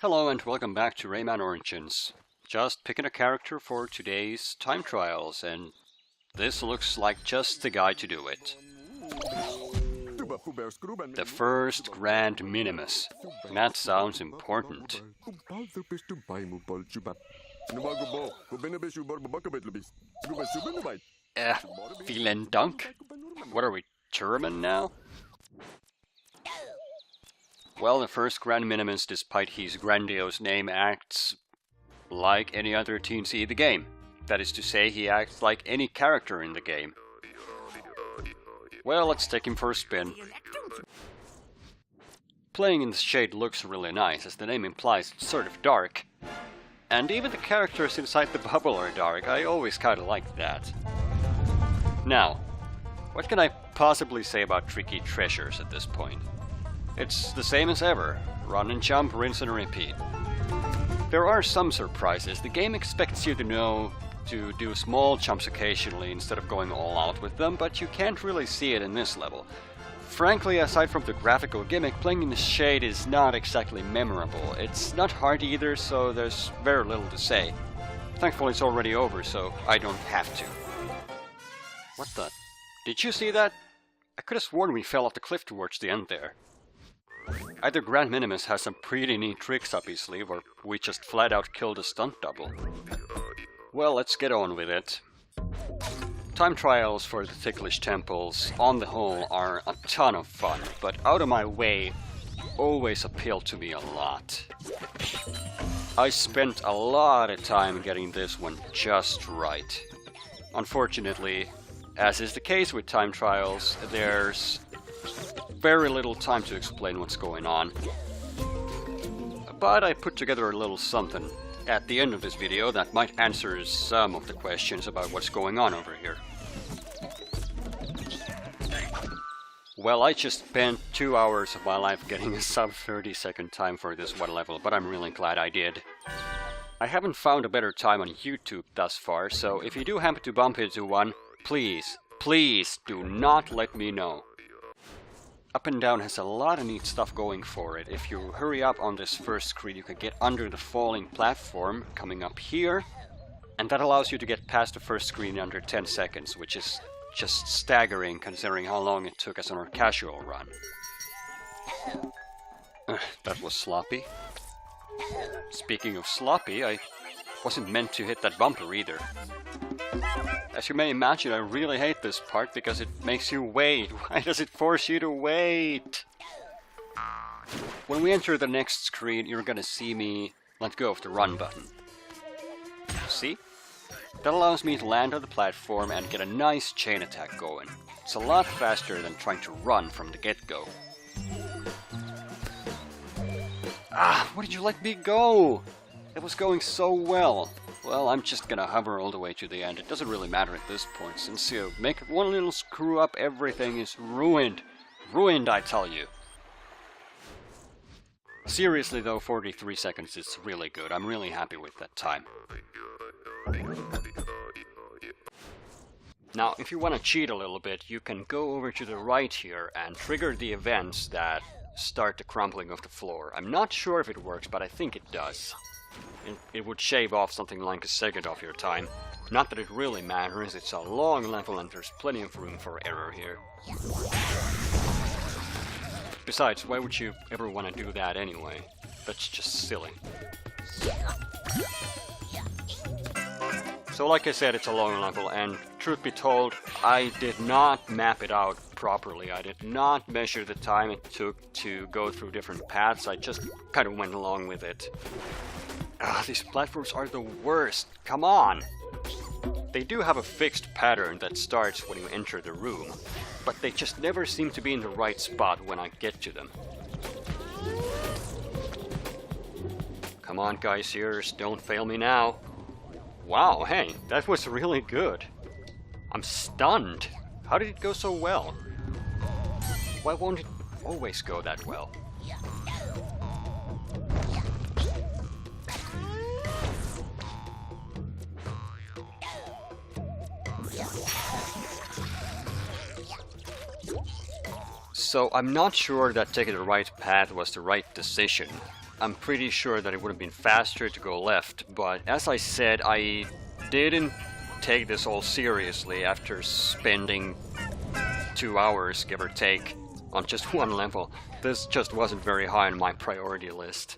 Hello and welcome back to Rayman Origins. Just picking a character for today's time trials, and this looks like just the guy to do it. The first Grand Minimus. That sounds important. Vielen Dank? What are we, German now? Well, the first Grand Minimus, despite his grandiose name, acts like any other teensy in the game. That is to say, he acts like any character in the game. Well, let's take him for a spin. Playing in the shade looks really nice, as the name implies it's sort of dark. And even the characters inside the bubble are dark. I always kinda like that. Now, what can I possibly say about Tricky Treasures at this point? It's the same as ever. Run and jump, rinse and repeat. There are some surprises. The game expects you to do small jumps occasionally instead of going all out with them, but you can't really see it in this level. Frankly, aside from the graphical gimmick, playing in the shade is not exactly memorable. It's not hard either, so there's very little to say. Thankfully it's already over, so I don't have to. What the? Did you see that? I could have sworn we fell off the cliff towards the end there. Either Grand Minimus has some pretty neat tricks up his sleeve, or we just flat out killed a stunt double. Well, let's get on with it. Time trials for the Ticklish Temples, on the whole, are a ton of fun, but out of my way always appeal to me a lot. I spent a lot of time getting this one just right. Unfortunately, as is the case with time trials, there's very little time to explain what's going on. But I put together a little something at the end of this video that might answer some of the questions about what's going on over here. Well, I just spent 2 hours of my life getting a sub 30-second time for this one level, but I'm really glad I did. I haven't found a better time on YouTube thus far, so if you do happen to bump into one, please do not let me know. Up and Down has a lot of neat stuff going for it. If you hurry up on this first screen, you can get under the falling platform coming up here, and that allows you to get past the first screen in under 10 seconds, which is just staggering considering how long it took us on our casual run. That was sloppy. Speaking of sloppy, I wasn't meant to hit that bumper either. As you may imagine, I really hate this part because it makes you wait. Why does it force you to wait? When we enter the next screen, you're gonna see me let go of the run button. See? That allows me to land on the platform and get a nice chain attack going. It's a lot faster than trying to run from the get-go. Why did you let me go? It was going so well. Well, I'm just gonna hover all the way to the end. It doesn't really matter at this point, since you make one little screw up, everything is ruined. Ruined, I tell you. Seriously though, 43 seconds is really good. I'm really happy with that time. Now, if you want to cheat a little bit, you can go over to the right here and trigger the events that start the crumbling of the floor. I'm not sure if it works, but I think it does. It would shave off something like a second of your time. Not that it really matters, it's a long level and there's plenty of room for error here. Besides, why would you ever want to do that anyway? That's just silly. So like I said, it's a long level, and truth be told, I did not map it out properly. I did not measure the time it took to go through different paths, I just kind of went along with it. These platforms are the worst. Come on! They do have a fixed pattern that starts when you enter the room, but they just never seem to be in the right spot when I get to them. Come on, guys, here's don't fail me now. Wow, hey, that was really good. I'm stunned. How did it go so well? Why won't it always go that well? So I'm not sure that taking the right path was the right decision. I'm pretty sure that it would have been faster to go left, but as I said, I didn't take this all seriously after spending 2 hours, give or take, on just one level. This just wasn't very high on my priority list.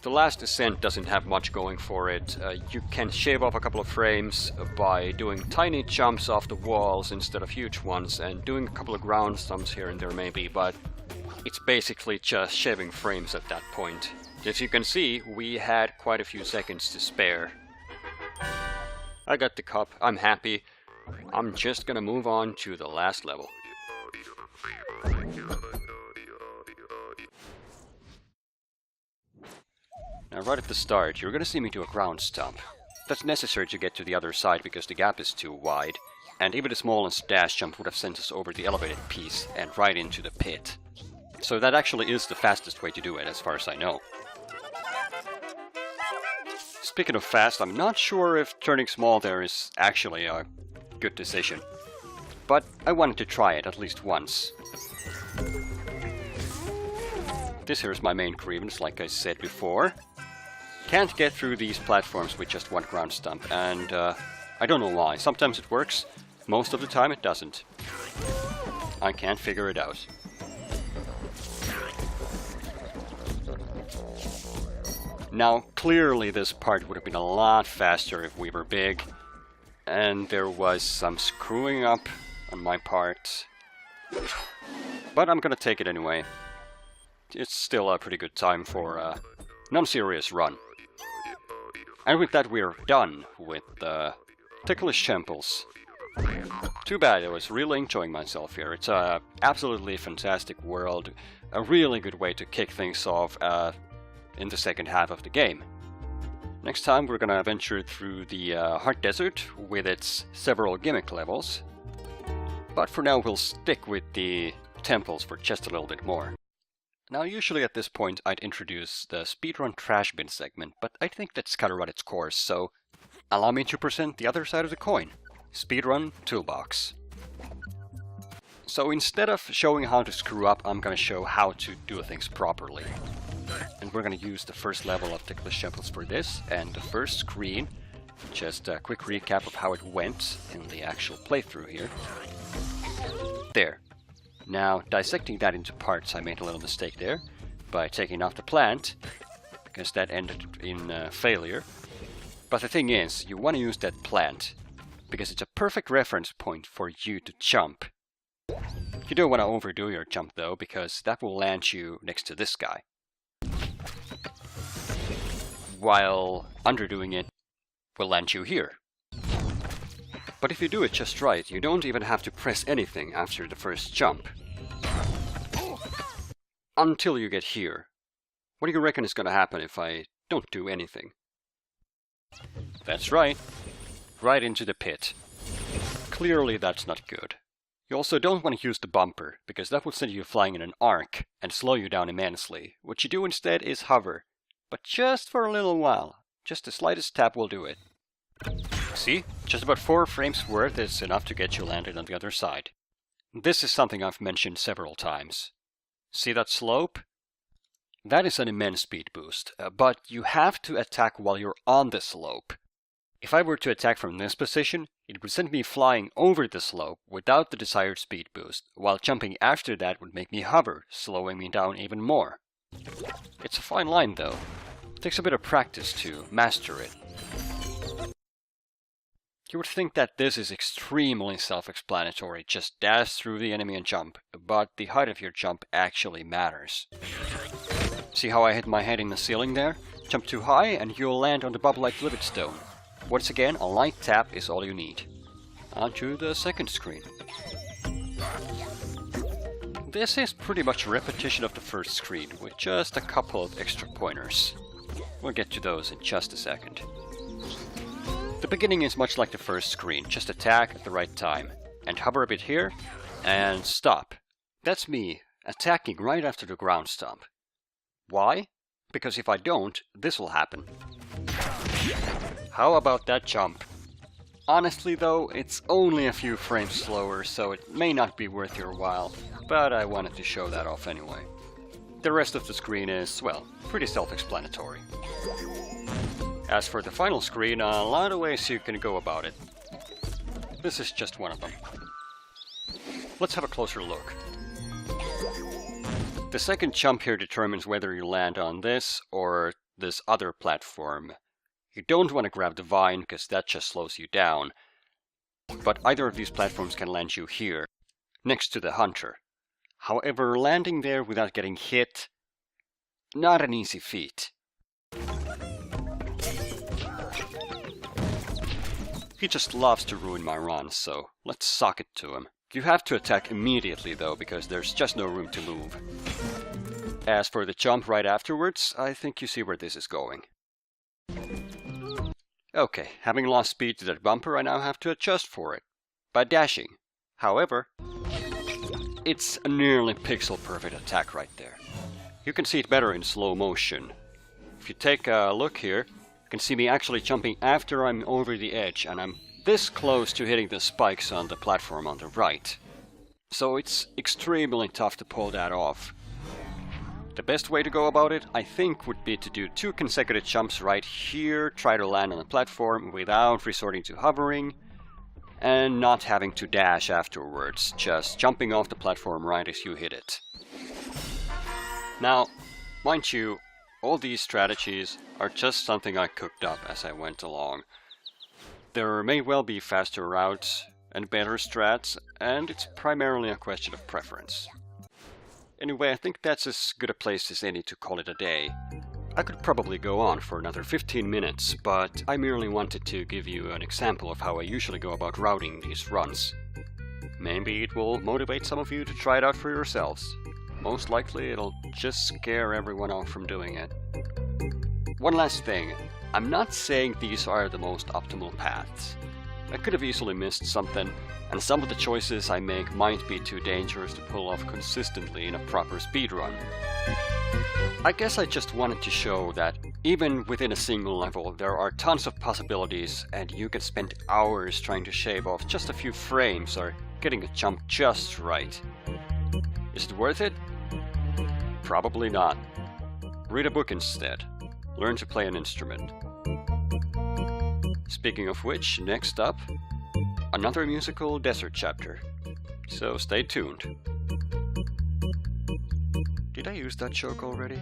The last ascent doesn't have much going for it. You can shave off a couple of frames by doing tiny jumps off the walls instead of huge ones, and doing a couple of ground stumps here and there maybe, but it's basically just shaving frames at that point. As you can see, we had quite a few seconds to spare. I got the cup, I'm happy. I'm just gonna move on to the last level. Now right at the start, you're gonna see me do a ground stomp. That's necessary to get to the other side because the gap is too wide, and even the smallest dash jump would have sent us over the elevated piece and right into the pit. So that actually is the fastest way to do it, as far as I know. Speaking of fast, I'm not sure if turning small there is actually a good decision. But I wanted to try it at least once. This here is my main grievance, like I said before. Can't get through these platforms with just one ground stump, and I don't know why. Sometimes it works, most of the time it doesn't. I can't figure it out. Now, clearly this part would have been a lot faster if we were big, and there was some screwing up on my part. But I'm gonna take it anyway. It's still a pretty good time for a non-serious run. And with that we're done with the Ticklish Temples. Too bad, I was really enjoying myself here. It's a absolutely fantastic world, a really good way to kick things off in the second half of the game. Next time we're gonna venture through the Hard Desert with its several gimmick levels. But for now we'll stick with the temples for just a little bit more. Now usually at this point I'd introduce the Speedrun Trash Bin segment, but I think that's kind of run its course, so allow me to present the other side of the coin. Speedrun Toolbox. So instead of showing how to screw up, I'm gonna show how to do things properly. And we're gonna use the first level of Ticklish Temples for this, and the first screen, just a quick recap of how it went in the actual playthrough here. There. Now, dissecting that into parts, I made a little mistake there by taking off the plant, because that ended in failure. But the thing is, you want to use that plant, because it's a perfect reference point for you to jump. You don't want to overdo your jump though, because that will land you next to this guy. While underdoing it will land you here. But if you do it just right, you don't even have to press anything after the first jump. Until you get here. What do you reckon is going to happen if I don't do anything? That's right. Right into the pit. Clearly that's not good. You also don't want to use the bumper, because that would send you flying in an arc and slow you down immensely. What you do instead is hover. But just for a little while. Just the slightest tap will do it. See? Just about 4 frames worth is enough to get you landed on the other side. This is something I've mentioned several times. See that slope? That is an immense speed boost, but you have to attack while you're on the slope. If I were to attack from this position, it would send me flying over the slope without the desired speed boost, while jumping after that would make me hover, slowing me down even more. It's a fine line though. It takes a bit of practice to master it. You would think that this is extremely self-explanatory, just dash through the enemy and jump, but the height of your jump actually matters. See how I hit my head in the ceiling there? Jump too high and you'll land on the bubble-like Lividstone. Once again, a light tap is all you need. On to the second screen. This is pretty much a repetition of the first screen, with just a couple of extra pointers. We'll get to those in just a second. The beginning is much like the first screen, just attack at the right time, and hover a bit here, and stop. That's me, attacking right after the ground stomp. Why? Because if I don't, this will happen. How about that jump? Honestly though, it's only a few frames slower, so it may not be worth your while, but I wanted to show that off anyway. The rest of the screen is, well, pretty self-explanatory. As for the final screen, a lot of ways you can go about it. This is just one of them. Let's have a closer look. The second jump here determines whether you land on this or this other platform. You don't want to grab the vine because that just slows you down. But either of these platforms can land you here, next to the hunter. However, landing there without getting hit, not an easy feat. He just loves to ruin my runs, so let's sock it to him. You have to attack immediately though, because there's just no room to move. As for the jump right afterwards, I think you see where this is going. Okay, having lost speed to that bumper, I now have to adjust for it by dashing. However, it's a nearly pixel-perfect attack right there. You can see it better in slow motion. If you take a look here, you can see me actually jumping after I'm over the edge, and I'm this close to hitting the spikes on the platform on the right. So it's extremely tough to pull that off. The best way to go about it, I think, would be to do 2 consecutive jumps right here, try to land on the platform without resorting to hovering, and not having to dash afterwards, just jumping off the platform right as you hit it. Now, mind you, all these strategies are just something I cooked up as I went along. There may well be faster routes and better strats, and it's primarily a question of preference. Anyway, I think that's as good a place as any to call it a day. I could probably go on for another 15 minutes, but I merely wanted to give you an example of how I usually go about routing these runs. Maybe it will motivate some of you to try it out for yourselves. Most likely it'll just scare everyone off from doing it. One last thing, I'm not saying these are the most optimal paths. I could have easily missed something, and some of the choices I make might be too dangerous to pull off consistently in a proper speedrun. I guess I just wanted to show that even within a single level there are tons of possibilities, and you can spend hours trying to shave off just a few frames or getting a jump just right. Is it worth it? Probably not. Read a book instead. Learn to play an instrument. Speaking of which, next up, another musical desert chapter. So stay tuned. Did I use that joke already?